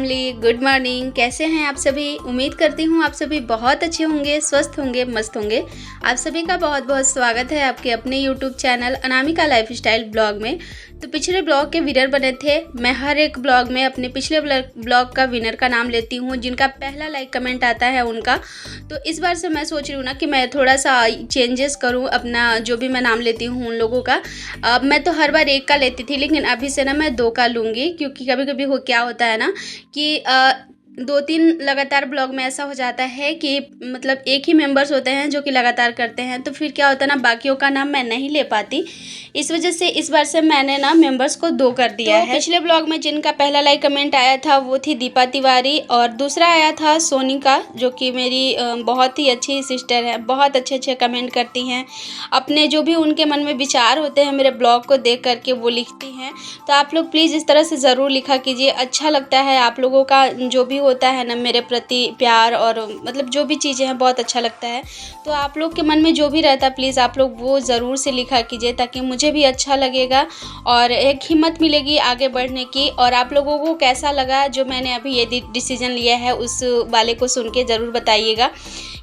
Family, good morning. कैसे हैं आप सभी? उम्मीद करती हूँ आप सभी बहुत अच्छे होंगे, स्वस्थ होंगे, मस्त होंगे। आप सभी का बहुत बहुत स्वागत है आपके अपने YouTube channel Anamika lifestyle blog में। तो पिछले ब्लॉग के विनर बने थे। मैं हर एक ब्लॉग में अपने पिछले ब्लॉग का विनर का नाम लेती हूँ, जिनका पहला लाइक कमेंट आता है उनका। तो इस बार से मैं सोच रही हूँ ना कि मैं थोड़ा सा चेंजेस करूँ अपना, जो भी मैं नाम लेती हूँ उन लोगों का। मैं तो हर बार एक का लेती थी, लेकिन अभी से ना मैं 2 का लूँगी, क्योंकि कभी कभी क्या होता है ना कि 2-3 लगातार ब्लॉग में ऐसा हो जाता है कि मतलब एक ही मेंबर्स होते हैं जो कि लगातार करते हैं, तो फिर क्या होता है ना, बाकियों का नाम मैं नहीं ले पाती। इस वजह से इस बार से मैंने ना मेंबर्स को 2 कर दिया है। पिछले ब्लॉग में जिनका पहला लाइक कमेंट आया था वो थी दीपा तिवारी, और दूसरा आया था सोनिका, जो कि मेरी बहुत ही अच्छी सिस्टर है। बहुत अच्छे अच्छे कमेंट करती हैं, अपने जो भी उनके मन में विचार होते हैं मेरे ब्लॉग को देख करके वो लिखती हैं। तो आप लोग प्लीज़ इस तरह से ज़रूर लिखा कीजिए। अच्छा लगता है आप लोगों का जो भी होता है ना मेरे प्रति प्यार, और मतलब जो भी चीज़ें हैं बहुत अच्छा लगता है। तो आप लोग के मन में जो भी रहता है प्लीज़ आप लोग वो ज़रूर से लिखा कीजिए, ताकि मुझे भी अच्छा लगेगा और एक हिम्मत मिलेगी आगे बढ़ने की। और आप लोगों को कैसा लगा जो मैंने अभी ये डिसीज़न लिया है, उस वाले को सुन के ज़रूर बताइएगा।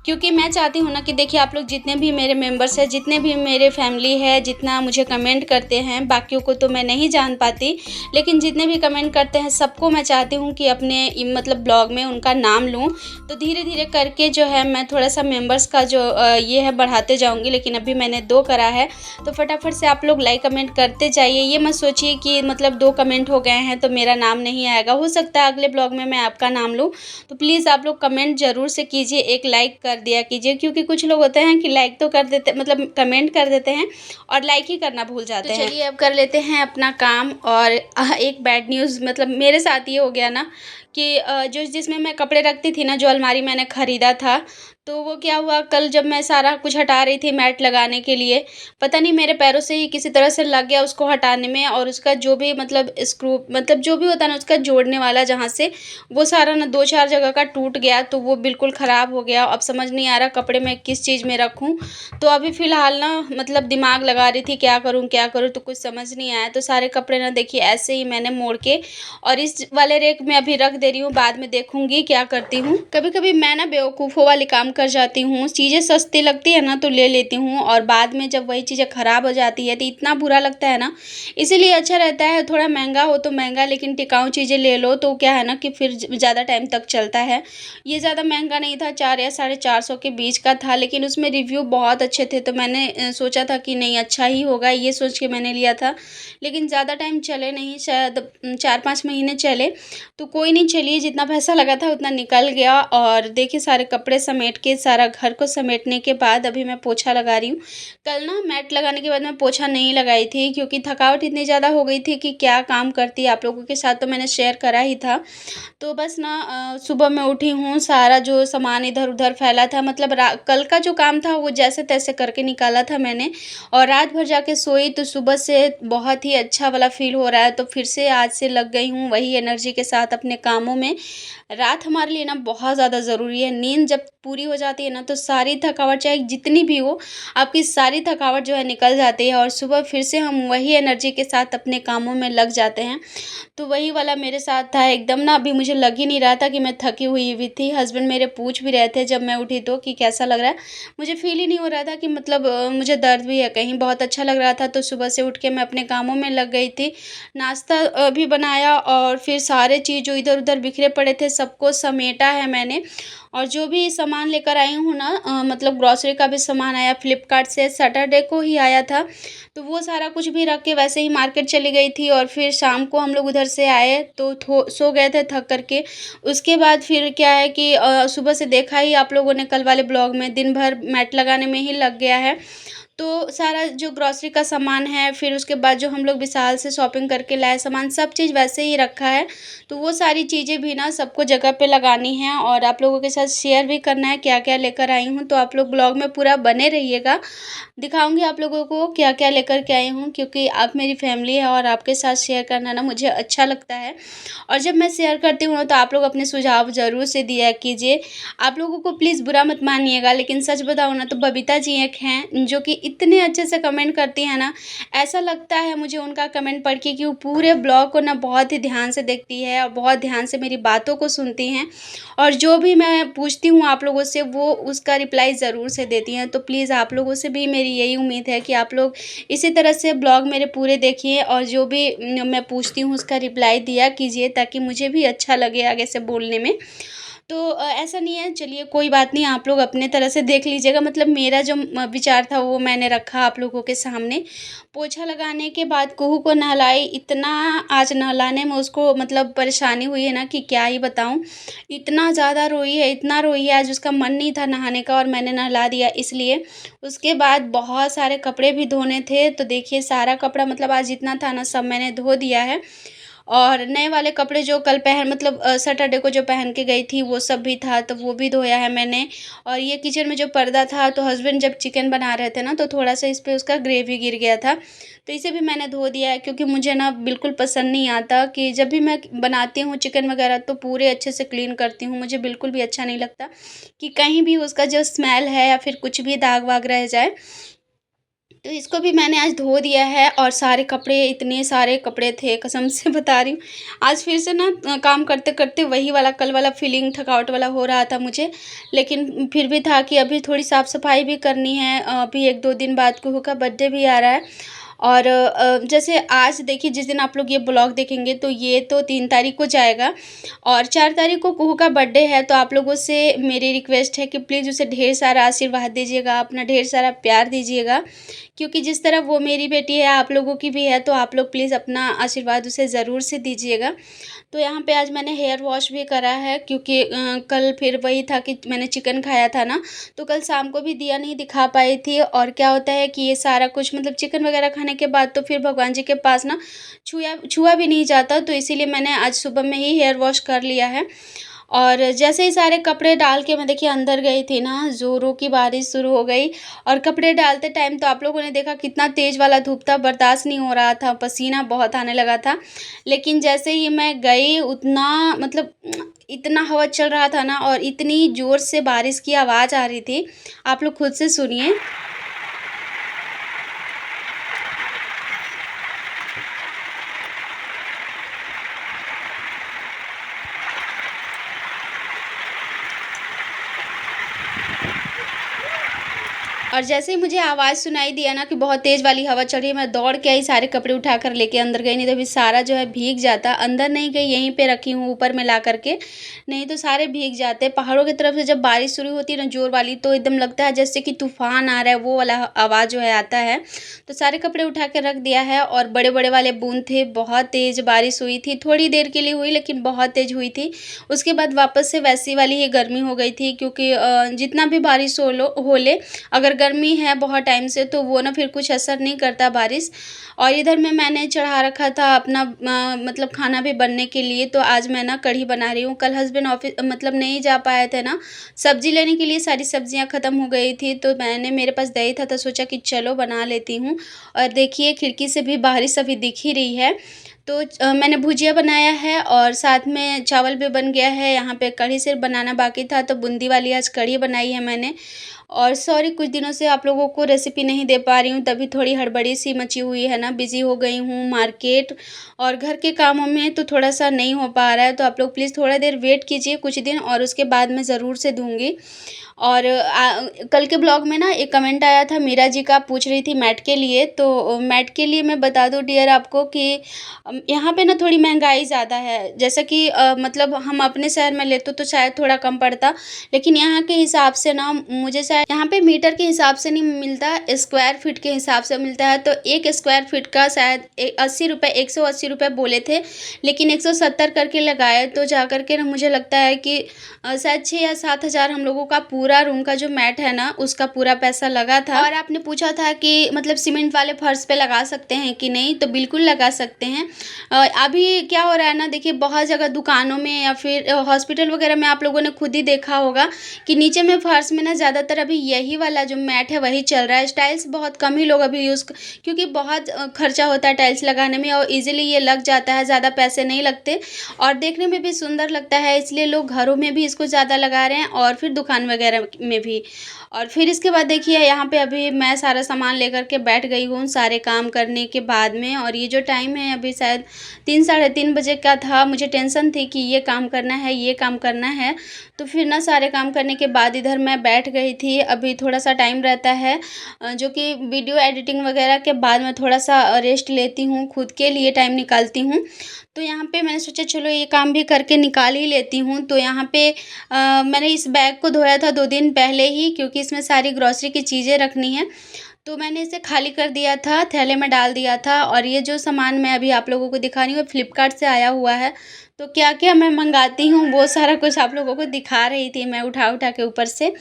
क्योंकि मैं चाहती हूँ ना कि देखिए, आप लोग जितने भी मेरे मेंबर्स हैं, जितने भी मेरे फैमिली है, जितना मुझे कमेंट करते हैं, बाकियों को तो मैं नहीं जान पाती, लेकिन जितने भी कमेंट करते हैं सबको मैं चाहती हूँ कि अपने मतलब ब्लॉग में उनका नाम लूँ। तो धीरे धीरे करके जो है मैं थोड़ा सा मेंबर्स का जो ये है बढ़ाते जाऊँगी, लेकिन अभी मैंने 2 करा है। तो फटाफट से आप लोग लाइक कमेंट करते जाइए। ये मत सोचिए कि मतलब 2 कमेंट हो गए हैं तो मेरा नाम नहीं आएगा, हो सकता है अगले ब्लॉग में मैं आपका नाम लूँ। तो प्लीज़ आप लोग कमेंट ज़रूर से कीजिए, एक लाइक कर दिया कीजिए, क्योंकि कुछ लोग होते हैं कि लाइक तो कर देते, मतलब कमेंट कर देते हैं और लाइक ही करना भूल जाते हैं। चलिए अब कर लेते हैं अपना काम। और एक बैड न्यूज़, मतलब मेरे साथ ये हो गया ना कि जो जिसमें मैं कपड़े रखती थी ना, जो अलमारी मैंने ख़रीदा था, तो वो क्या हुआ, कल जब मैं सारा कुछ हटा रही थी मैट लगाने के लिए, पता नहीं मेरे पैरों से ही किसी तरह से लग गया उसको हटाने में, और उसका जो भी मतलब स्क्रू, मतलब जो भी होता है ना उसका जोड़ने वाला जहाँ से, वो सारा ना 2-4 जगह का टूट गया। तो वो बिल्कुल ख़राब हो गया। अब समझ नहीं आ रहा कपड़े मैं किस चीज़ में रखूँ। तो अभी फ़िलहाल ना मतलब दिमाग लगा रही थी क्या करूँ, तो कुछ समझ नहीं आया। तो सारे कपड़े ना देखिए ऐसे ही मैंने मोड़ के और इस वाले रेक में अभी रख दे रही हूँ, बाद में देखूँगी क्या करती हूँ। कभी कभी मैं ना बेवकूफ़ों वाले काम कर जाती हूँ, चीज़ें सस्ती लगती है ना तो ले लेती हूँ, और बाद में जब वही चीज़ें ख़राब हो जाती है तो इतना बुरा लगता है ना। इसीलिए अच्छा रहता है थोड़ा महंगा हो तो महंगा, लेकिन टिकाऊ चीज़ें ले लो, तो क्या है ना कि फिर ज़्यादा टाइम तक चलता है। ये ज़्यादा महंगा नहीं था, 4 या 450 के बीच का था, लेकिन उसमें रिव्यू बहुत अच्छे थे, तो मैंने सोचा था कि नहीं अच्छा ही होगा, ये सोच के मैंने लिया था। लेकिन ज़्यादा टाइम चले नहीं, शायद 4-5 महीने चले। तो कोई नहीं, चलिए जितना पैसा लगा था उतना निकल गया। और देखिए सारे कपड़े समेट के, सारा घर को समेटने के बाद अभी मैं पोछा लगा रही हूँ। कल ना मैट लगाने के बाद मैं पोछा नहीं लगाई थी, क्योंकि थकावट इतनी ज़्यादा हो गई थी कि क्या काम करती। आप लोगों के साथ तो मैंने शेयर करा ही था। तो बस ना सुबह मैं उठी हूँ, सारा जो सामान इधर उधर फैला था, मतलब कल का जो काम था वो जैसे तैसे करके निकाला था मैंने, और रात भर जाके सोई। तो सुबह से बहुत ही अच्छा वाला फील हो रहा है, तो फिर से आज से लग गई हूँ वही एनर्जी के साथ अपने कामों में। रात हमारे लिए ना बहुत ज़्यादा ज़रूरी है। नींद जब पूरी हो जाती है ना तो सारी थकावट चाहे जितनी भी हो, आपकी सारी थकावट जो है निकल जाती है, और सुबह फिर से हम वही एनर्जी के साथ अपने कामों में लग जाते हैं। तो वही वाला मेरे साथ था एकदम ना। अभी मुझे लग ही नहीं रहा था कि मैं थकी हुई भी थी। हस्बैंड मेरे पूछ भी रहे थे जब मैं उठी तो कि कैसा लग रहा है। मुझे फ़ील ही नहीं हो रहा था कि मतलब मुझे दर्द भी है कहीं, बहुत अच्छा लग रहा था। तो सुबह से उठ के मैं अपने कामों में लग गई थी। नाश्ता भी बनाया, और फिर सारे चीज़ जो इधर-उधर बिखरे पड़े थे सबको समेटा है मैंने। और जो भी सामान लेकर आई हूँ ना, मतलब ग्रॉसरी का भी सामान आया फ्लिपकार्ट से, सैटरडे को ही आया था। तो वो सारा कुछ भी रख के वैसे ही मार्केट चली गई थी, और फिर शाम को हम लोग उधर से आए तो सो गए थे थक करके। उसके बाद फिर क्या है कि सुबह से देखा ही आप लोगों ने कल वाले ब्लॉग में, दिन भर मैट लगाने में ही लग गया है। तो सारा जो ग्रॉसरी का सामान है, फिर उसके बाद जो हम लोग विशाल से शॉपिंग करके लाए सामान, सब चीज़ वैसे ही रखा है। तो वो सारी चीज़ें भी ना सबको जगह पे लगानी है, और आप लोगों के साथ शेयर भी करना है क्या क्या लेकर आई हूँ। तो आप लोग ब्लॉग में पूरा बने रहिएगा, दिखाऊंगी आप लोगों को क्या क्या लेकर के आई हूँ, क्योंकि आप मेरी फैमिली है और आपके साथ शेयर करना ना मुझे अच्छा लगता है। और जब मैं शेयर करती हूँ तो आप लोग अपने सुझाव ज़रूर से दिया कीजिए। आप लोगों को प्लीज़ बुरा मत मानिएगा, लेकिन सच बताऊँ ना तो बबीता जी एक हैं जो कि इतने अच्छे से कमेंट करती हैं ना, ऐसा लगता है मुझे उनका कमेंट पढ़ के कि वो पूरे ब्लॉग को ना बहुत ही ध्यान से देखती है और बहुत ध्यान से मेरी बातों को सुनती हैं, और जो भी मैं पूछती हूँ आप लोगों से वो उसका रिप्लाई ज़रूर से देती हैं। तो प्लीज़ आप लोगों से भी मेरी यही उम्मीद है कि आप लोग इसी तरह से ब्लॉग मेरे पूरे देखिए और जो भी मैं पूछती हूँ उसका रिप्लाई दिया कीजिए, ताकि मुझे भी अच्छा लगे आगे से बोलने में। तो ऐसा नहीं है, चलिए कोई बात नहीं, आप लोग अपने तरह से देख लीजिएगा। मतलब मेरा जो विचार था वो मैंने रखा आप लोगों के सामने। पोछा लगाने के बाद कुहू को नहलाई, इतना आज नहलाने में उसको मतलब परेशानी हुई है ना कि क्या ही बताऊँ। इतना ज़्यादा रोई है, इतना रोई है, आज उसका मन नहीं था नहाने का और मैंने नहला दिया इसलिए। उसके बाद बहुत सारे कपड़े भी धोने थे, तो देखिए सारा कपड़ा मतलब आज जितना था ना सब मैंने धो दिया है। और नए वाले कपड़े जो कल पहन मतलब सैटरडे को जो पहन के गई थी वो सब भी था, तो वो भी धोया है मैंने। और ये किचन में जो पर्दा था, तो हस्बैंड जब चिकन बना रहे थे ना तो थोड़ा-सा इस पे उसका ग्रेवी गिर गया था, तो इसे भी मैंने धो दिया है। क्योंकि मुझे ना बिल्कुल पसंद नहीं आता कि जब भी मैं बनाती हूँ चिकन वगैरह तो पूरे अच्छे से क्लीन करती हूँ। मुझे बिल्कुल भी अच्छा नहीं लगता कि कहीं भी उसका जो स्मेल है या फिर कुछ भी दाग-वाग रह जाए। तो इसको भी मैंने आज धो दिया है और सारे कपड़े, इतने सारे कपड़े थे कसम से बता रही हूँ। आज फिर से ना काम करते-करते वही वाला कल वाला फीलिंग थकावट वाला हो रहा था मुझे। लेकिन फिर भी था कि अभी थोड़ी साफ-सफाई भी करनी है। अभी 1-2 दिन बाद कुहू का बर्थडे भी आ रहा है। और जैसे आज देखिए जिस दिन आप लोग ये ब्लॉग देखेंगे तो ये तो 3 तारीख को जाएगा और 4 तारीख को कुहू का बर्थडे है। तो आप लोगों से मेरी रिक्वेस्ट है कि प्लीज़ उसे ढेर सारा आशीर्वाद दीजिएगा, अपना ढेर सारा प्यार दीजिएगा। क्योंकि जिस तरह वो मेरी बेटी है, आप लोगों की भी है, तो आप लोग प्लीज़ अपना आशीर्वाद उसे ज़रूर से दीजिएगा। तो यहाँ पे आज मैंने हेयर वॉश भी करा है क्योंकि कल फिर वही था कि मैंने चिकन खाया था ना, तो कल शाम को भी दिया नहीं दिखा पाई थी। और क्या होता है कि ये सारा कुछ मतलब चिकन वगैरह खाने के बाद तो फिर भगवान जी के पास ना छुआ छुआ भी नहीं जाता, तो इसीलिए मैंने आज सुबह में ही हेयर वॉश कर लिया है। और जैसे ही सारे कपड़े डाल के मैं देखिए अंदर गई थी ना, ज़ोरों की बारिश शुरू हो गई। और कपड़े डालते टाइम तो आप लोगों ने देखा कितना तेज़ वाला धूप था, बर्दाश्त नहीं हो रहा था, पसीना बहुत आने लगा था। लेकिन जैसे ही मैं गई उतना मतलब इतना हवा चल रहा था ना और इतनी ज़ोर से बारिश की आवाज़ आ रही थी, आप लोग खुद से सुनिए। और जैसे ही मुझे आवाज़ सुनाई दिया ना कि बहुत तेज़ वाली हवा चल रही है, मैं दौड़ के आई, सारे कपड़े उठाकर लेके अंदर गई, नहीं तो अभी सारा जो है भीग जाता। अंदर नहीं गई, यहीं पे रखी हूँ ऊपर में ला कर के, नहीं तो सारे भीग जाते। पहाड़ों की तरफ से जब बारिश शुरू होती है ना ज़ोर वाली, तो एकदम लगता है जैसे कि तूफ़ान आ रहा है, वो वाला आवाज़ जो है आता है। तो सारे कपड़े उठा के रख दिया है और बड़े-बड़े वाले बूँद थे, बहुत तेज़ बारिश हुई थी, थोड़ी देर के लिए हुई लेकिन बहुत तेज़ हुई थी। उसके बाद वापस से वैसी वाली ही गर्मी हो गई थी क्योंकि जितना भी बारिश हो ले, अगर गर्मी है बहुत टाइम से तो वो ना फिर कुछ असर नहीं करता बारिश। और इधर में मैंने चढ़ा रखा था अपना मतलब खाना भी बनने के लिए, तो आज मैं ना कढ़ी बना रही हूँ। कल हस्बैंड ऑफिस मतलब नहीं जा पाए थे ना सब्ज़ी लेने के लिए, सारी सब्जियाँ ख़त्म हो गई थी, तो मैंने मेरे पास दही था तो सोचा कि चलो बना लेती हूँ। और देखिए खिड़की से भी बारिश अभी दिख ही रही है। तो मैंने भुजिया बनाया है और साथ में चावल भी बन गया है। यहाँ पे कढ़ी सिर्फ बनाना बाकी था, तो बूंदी वाली आज कढ़ी बनाई है मैंने। और सॉरी कुछ दिनों से आप लोगों को रेसिपी नहीं दे पा रही हूँ, तभी थोड़ी हड़बड़ी सी मची हुई है ना, बिज़ी हो गई हूँ मार्केट और घर के कामों में, तो थोड़ा-सा नहीं हो पा रहा है। तो आप लोग प्लीज़ थोड़ा देर वेट कीजिए कुछ दिन और उसके बाद मैं ज़रूर से दूँगी। और कल के ब्लॉग में ना एक कमेंट आया था मीरा जी का, पूछ रही थी मैट के लिए, तो मैट के लिए मैं बता दूँ डियर आपको कि यहाँ पे ना थोड़ी महंगाई ज़्यादा है। जैसा कि मतलब हम अपने शहर में लेते तो शायद थोड़ा कम पड़ता, लेकिन यहाँ के हिसाब से ना मुझे शायद यहाँ पे मीटर के हिसाब से नहीं मिलता, स्क्वायर फीट के हिसाब से मिलता है। तो 1 स्क्वायर फीट का शायद 80 रुपये, 180 रुपये बोले थे, लेकिन 170 करके लगाए, तो जा कर के ना मुझे लगता है कि शायद 6 या 7 हज़ार हम लोगों का पूरा रूम का जो मैट है ना उसका पूरा पैसा लगा था। और आपने पूछा था कि मतलब सीमेंट वाले फर्श पे लगा सकते हैं कि नहीं, तो बिल्कुल लगा सकते हैं। अभी क्या हो रहा है ना, देखिए बहुत जगह दुकानों में या फिर हॉस्पिटल वगैरह में आप लोगों ने खुद ही देखा होगा कि नीचे में फर्श में ना ज़्यादातर अभी यही वाला जो मैट है वही चल रहा है। टाइल्स बहुत कम ही लोग अभी क्योंकि बहुत खर्चा होता है टाइल्स लगाने में और ईज़िली ये लग जाता है, ज़्यादा पैसे नहीं लगते और देखने में भी सुंदर लगता है, इसलिए लोग घरों में भी इसको ज़्यादा लगा रहे हैं और फिर दुकान वगैरह में भी। और फिर इसके बाद देखिए यहाँ पे अभी मैं सारा सामान लेकर के बैठ गई हूँ सारे काम करने के बाद में, और ये जो टाइम है अभी शायद 3 साढ़े 3 बजे का था। मुझे टेंशन थी कि ये काम करना है, ये काम करना है। तो फिर ना सारे काम करने के बाद इधर मैं बैठ गई थी। अभी थोड़ा-सा टाइम रहता है जो कि वीडियो एडिटिंग वगैरह के बाद मैं थोड़ा-सा रेस्ट लेती हूँ, खुद के लिए टाइम निकालती हूँ। तो यहाँ पे मैंने सोचा चलो ये काम भी करके निकाल ही लेती हूँ। तो यहाँ पे मैंने इस बैग को धोया था 2 दिन पहले ही, क्योंकि इसमें सारी ग्रॉसरी की चीज़ें रखनी हैं। तो मैंने इसे खाली कर दिया था, थैले में डाल दिया था, और ये जो सामान मैं अभी आप लोगों को दिखा रही हूँ फ्लिपकार्ट से आया हुआ है। तो क्या-क्या मैं मँगाती हूँ वो सारा कुछ आप लोगों को दिखा रही थी मैं उठा-उठा के ऊपर से।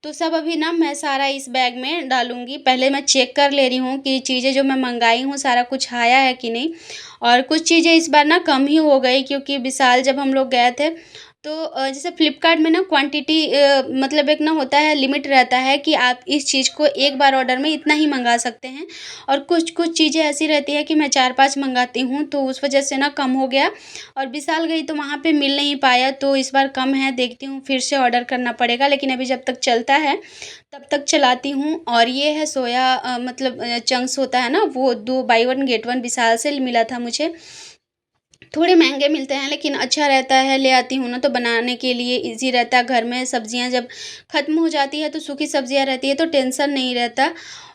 तो सब अभी ना मैं सारा इस बैग में डालूँगी। पहले मैं चेक कर ले रही हूँ कि चीज़ें जो मैं मँगाई हूँ सारा कुछ आया है कि नहीं। और कुछ चीज़ें इस बार ना कम ही हो गई, क्योंकि विशाल जब हम लोग गए थे तो जैसे फ्लिपकार्ट में ना क्वांटिटी मतलब एक ना होता है, लिमिट रहता है कि आप इस चीज़ को एक बार ऑर्डर में इतना ही मँगा सकते हैं। और कुछ-कुछ चीज़ें ऐसी रहती है कि मैं 4-5 मँगाती हूँ, तो उस वज़ह से ना कम हो गया। और विशाल गई तो वहाँ पे मिल नहीं पाया, तो इस बार कम है, देखती हूँ फिर से ऑर्डर करना पड़ेगा। लेकिन अभी जब तक चलता है तब तक चलाती हूँ। और ये है सोया मतलब चंक्स होता है ना, वो 2 बाय 1 गेट 1 विशाल से मिला था मुझे। थोड़े महँगे मिलते हैं लेकिन अच्छा रहता है, ले आती हूँ ना तो बनाने के लिए ईज़ी रहता है। घर में सब्ज़ियाँ जब ख़त्म हो जाती है तो सूखी सब्ज़ियाँ रहती है तो टेंशन नहीं रहता।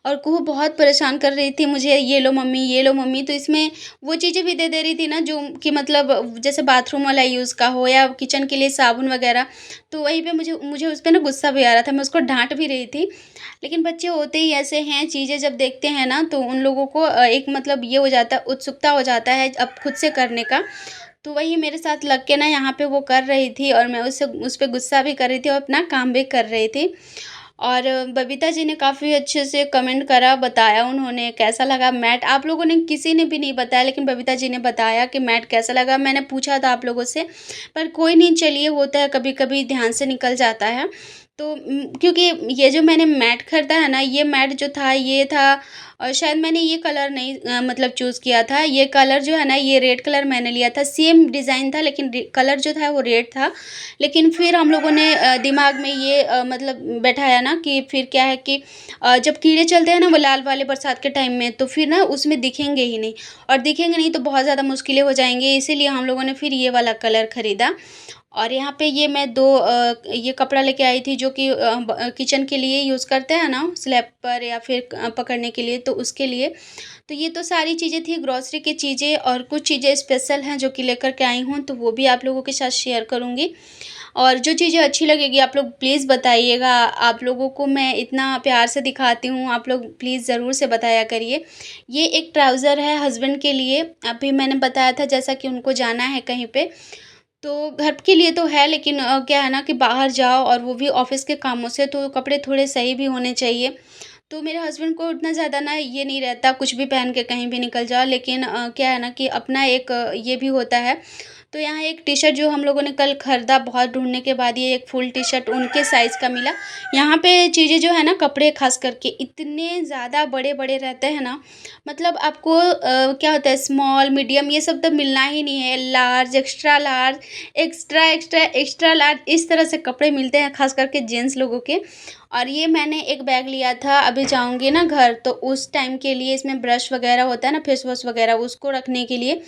और कुहू बहुत परेशान कर रही थी मुझे, ये लो मम्मी, ये लो मम्मी। तो इसमें वो चीज़ें भी दे रही थी ना जो कि मतलब जैसे बाथरूम वाला यूज़ का हो या किचन के लिए साबुन वग़ैरह। तो वहीं पे मुझे मुझे उस पे ना गुस्सा भी आ रहा था, मैं उसको डाँट भी रही थी। लेकिन बच्चे होते ही ऐसे हैं, चीज़ें जब देखते हैं ना तो उन लोगों को एक मतलब ये हो जाता है, उत्सुकता हो जाता है अब खुद से करने का। तो वही मेरे साथ लग के ना यहाँ पे वो कर रही थी और मैं उससे उस पे गुस्सा भी कर रही थी और अपना काम भी कर रही थी। और बबीता जी ने काफ़ी अच्छे से कमेंट करा, बताया उन्होंने कैसा लगा मैट। आप लोगों ने किसी ने भी नहीं बताया, लेकिन बबीता जी ने बताया कि मैट कैसा लगा। मैंने पूछा था आप लोगों से, पर कोई नहीं, चलिए होता है कभी-कभी, ध्यान से निकल जाता है। तो क्योंकि ये जो मैंने मैट खरीदा है ना, ये मैट जो था ये था शायद मैंने ये कलर नहीं मतलब चूज़ किया था। ये कलर जो है ना, ये रेड कलर मैंने लिया था। सेम डिज़ाइन था लेकिन कलर जो था वो रेड था। लेकिन फिर हम लोगों ने दिमाग में ये मतलब बैठाया ना कि फिर क्या है कि जब कीड़े चलते हैं ना वो लाल वाले बरसात के टाइम में, तो फिर ना उसमें दिखेंगे ही नहीं, और दिखेंगे नहीं तो बहुत ज़्यादा मुश्किलें हो जाएँगी। इसीलिए हम लोगों ने फिर ये वाला कलर खरीदा। और यहाँ पे ये मैं 2 ये कपड़ा लेके आई थी जो कि किचन के लिए यूज़ करते हैं ना स्लैब पर या फिर पकड़ने के लिए, तो उसके लिए। तो ये तो सारी चीज़ें थी ग्रॉसरी की चीज़ें, और कुछ चीज़ें स्पेशल हैं जो कि लेकर के आई हूँ, तो वो भी आप लोगों के साथ शेयर करूँगी। और जो चीज़ें अच्छी लगेगी आप लोग प्लीज़ बताइएगा। आप लोगों को मैं इतना प्यार से दिखाती हूँ, आप लोग प्लीज़ ज़रूर से बताया करिए। ये एक ट्राउज़र है हस्बैंड के लिए, अभी मैंने बताया था जैसा कि उनको जाना है कहीं पे। तो घर के लिए तो है, लेकिन क्या है ना कि बाहर जाओ और वो भी ऑफ़िस के कामों से, तो कपड़े थोड़े सही भी होने चाहिए। तो मेरे हस्बैंड को उतना ज़्यादा ना ये नहीं रहता, कुछ भी पहन के कहीं भी निकल जाओ, लेकिन क्या है ना कि अपना एक ये भी होता है। तो यहाँ एक टी-शर्ट जो हम लोगों ने कल खरीदा, बहुत ढूँढने के बाद ये एक फुल टी-शर्ट उनके साइज़ का मिला। यहाँ पे चीज़ें जो है ना, कपड़े ख़ास करके इतने ज़्यादा बड़े-बड़े रहते हैं ना, मतलब आपको क्या होता है स्मॉल, मीडियम ये सब तो मिलना ही नहीं है। Large, extra large, extra extra extra large, इस तरह से कपड़े मिलते हैं ख़ास करके जेंट्स लोगों के। और ये मैंने एक बैग लिया था, अभी जाऊँगी ना घर तो उस टाइम के लिए, इसमें ब्रश वग़ैरह होता है ना, फेस वॉश वग़ैरह, उसको रखने के लिए।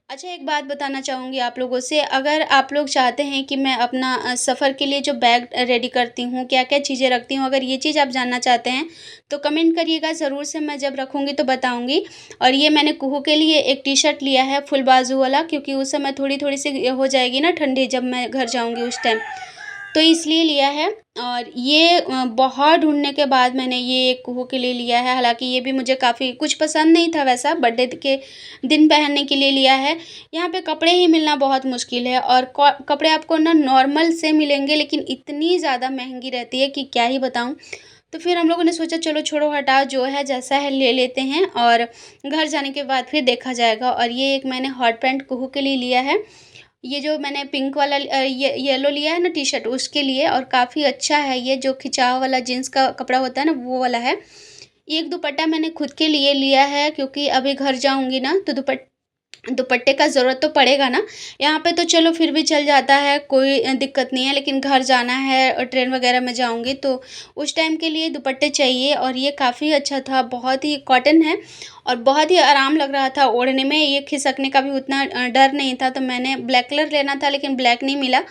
अच्छा, एक बात बताना चाहूँगी आप लोगों से, अगर आप लोग चाहते हैं कि मैं अपना सफ़र के लिए जो बैग रेडी करती हूँ, क्या-क्या चीज़ें रखती हूँ, अगर ये चीज़ आप जानना चाहते हैं, तो कमेंट करिएगा ज़रूर से, मैं जब रखूँगी तो बताऊँगी। और ये मैंने कुहू के लिए एक टी-शर्ट लिया है फुल बाजू वाला, क्योंकि उस समय थोड़ी-थोड़ी सी हो जाएगी ना ठंडी जब मैं घर जाऊँगी उस टाइम, तो इसलिए लिया है। और ये बहुत ढूँढने के बाद मैंने ये कुहू के लिए लिया है, हालाँकि ये भी मुझे काफ़ी कुछ पसंद नहीं था वैसा, बर्थडे के दिन पहनने के लिए लिया है। यहाँ पे कपड़े ही मिलना बहुत मुश्किल है, और कपड़े आपको ना नॉर्मल से मिलेंगे, लेकिन इतनी ज़्यादा महँगी रहती है कि क्या ही बताऊँ। तो फिर हम लोगों ने सोचा चलो छोड़ो हटाओ, जो है जैसा है ले लेते हैं, और घर जाने के बाद फिर देखा जाएगा। और ये एक मैंने हॉट पैंट कुहू के लिए लिया है। ये जो मैंने पिंक वाला ये येलो लिया है ना टी-शर्ट उसके लिए, और काफ़ी अच्छा है ये, जो खिंचाव वाला जीन्स का कपड़ा होता है ना वो वाला है। एक दुपट्टा मैंने खुद के लिए लिया है क्योंकि अभी घर जाऊँगी ना तो दुपट्टे का ज़रूरत तो पड़ेगा ना। यहाँ पे तो चलो फिर भी चल जाता है, कोई दिक्कत नहीं है, लेकिन घर जाना है और ट्रेन वग़ैरह में जाऊँगी तो उस टाइम के लिए दुपट्टे चाहिए। और ये काफ़ी अच्छा था, बहुत ही कॉटन है और बहुत ही आराम लग रहा था ओढ़ने में, ये खिसकने का भी उतना डर नहीं था। तो मैंने ब्लैक कलर लेना था लेकिन ब्लैक नहीं मिला,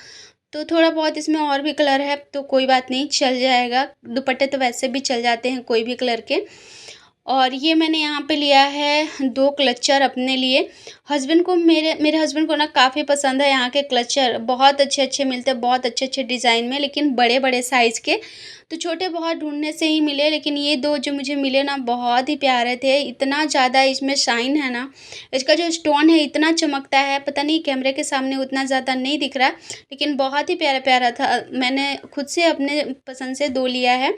तो थोड़ा बहुत इसमें और भी कलर है तो कोई बात नहीं, चल जाएगा। दुपट्टे तो वैसे भी चल जाते हैं कोई भी कलर के। और ये मैंने यहाँ पे लिया है 2 क्लचर अपने लिए। हस्बैंड को, मेरे हस्बैंड को ना काफ़ी पसंद है यहाँ के क्लचर, बहुत अच्छे-अच्छे मिलते हैं, बहुत अच्छे-अच्छे डिज़ाइन में, लेकिन बड़े-बड़े साइज़ के। तो छोटे बहुत ढूँढने से ही मिले, लेकिन ये 2 जो मुझे मिले ना बहुत ही प्यारे थे। इतना ज़्यादा इसमें शाइन है ना, इसका जो स्टोन है इतना चमकता है, पता नहीं कैमरे के सामने उतना ज़्यादा नहीं दिख रहा, लेकिन बहुत ही प्यारा-प्यारा था। मैंने खुद से अपने पसंद से 2 लिया है।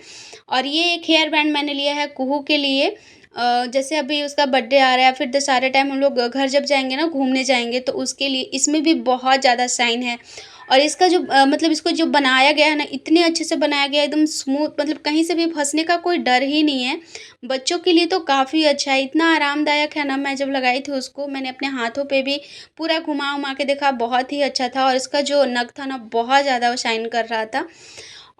और ये एक हेयर बैंड मैंने लिया है कुहू के लिए। जैसे अभी उसका बर्थडे आ रहा है, फिर दशहरे टाइम हम लोग घर जब जाएँगे ना, घूमने जाएँगे तो उसके लिए, इसमें भी बहुत ज़्यादा शाइन है। और इसका जो मतलब इसको जो बनाया गया है ना, इतने अच्छे से बनाया गया है, एकदम स्मूथ, मतलब कहीं से भी फँसने का कोई डर ही नहीं है। बच्चों के लिए तो काफ़ी अच्छा है, इतना आरामदायक है ना, मैं जब लगाई थी उसको मैंने अपने हाथों पे भी पूरा घुमा-वुमा के देखा, बहुत ही अच्छा था। और इसका जो नग था ना, बहुत ज़्यादा वो शाइन कर रहा था।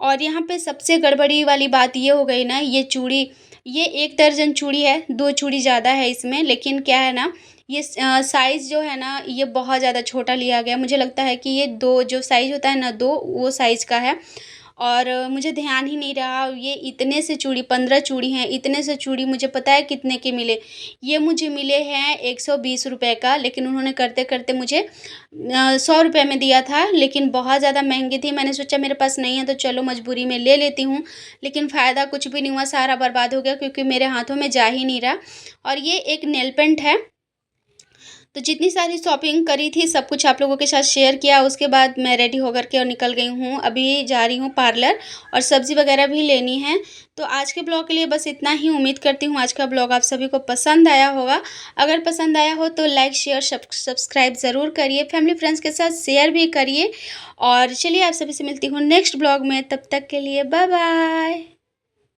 और यहाँ पे सबसे गड़बड़ी वाली बात ये हो गई ना, ये चूड़ी, ये 1 दर्जन चूड़ी है, 2 चूड़ी ज़्यादा है इसमें, लेकिन क्या है ना, ये साइज़ जो है ना, ये बहुत ज़्यादा छोटा लिया गया। मुझे लगता है कि ये 2 जो साइज़ होता है ना 2, वो साइज़ का है। और मुझे ध्यान ही नहीं रहा, ये इतने से चूड़ी, 15 चूड़ी हैं, इतने से चूड़ी मुझे पता है कितने के मिले। ये मुझे मिले हैं ₹120 का, लेकिन उन्होंने करते-करते मुझे ₹100 में दिया था, लेकिन बहुत ज़्यादा महँगी थी। मैंने सोचा मेरे पास नहीं है तो चलो मजबूरी में ले लेती हूँ, लेकिन फ़ायदा कुछ भी नहीं हुआ, सारा बर्बाद हो गया क्योंकि मेरे हाथों में जा ही नहीं रहा। और ये एक नेल पेंट है। तो जितनी सारी शॉपिंग करी थी सब कुछ आप लोगों के साथ शेयर किया। उसके बाद मैं रेडी होकर के और निकल गई हूँ। अभी जा रही हूँ पार्लर, और सब्ज़ी वगैरह भी लेनी है। तो आज के ब्लॉग के लिए बस इतना ही। उम्मीद करती हूँ आज का ब्लॉग आप सभी को पसंद आया होगा। अगर पसंद आया हो तो लाइक, शेयर, सब्सक्राइब ज़रूर करिए। फैमिली फ्रेंड्स के साथ शेयर भी करिए। और चलिए आप सभी से मिलती हूँ नेक्स्ट ब्लॉग में। तब तक के लिए बाय बाय।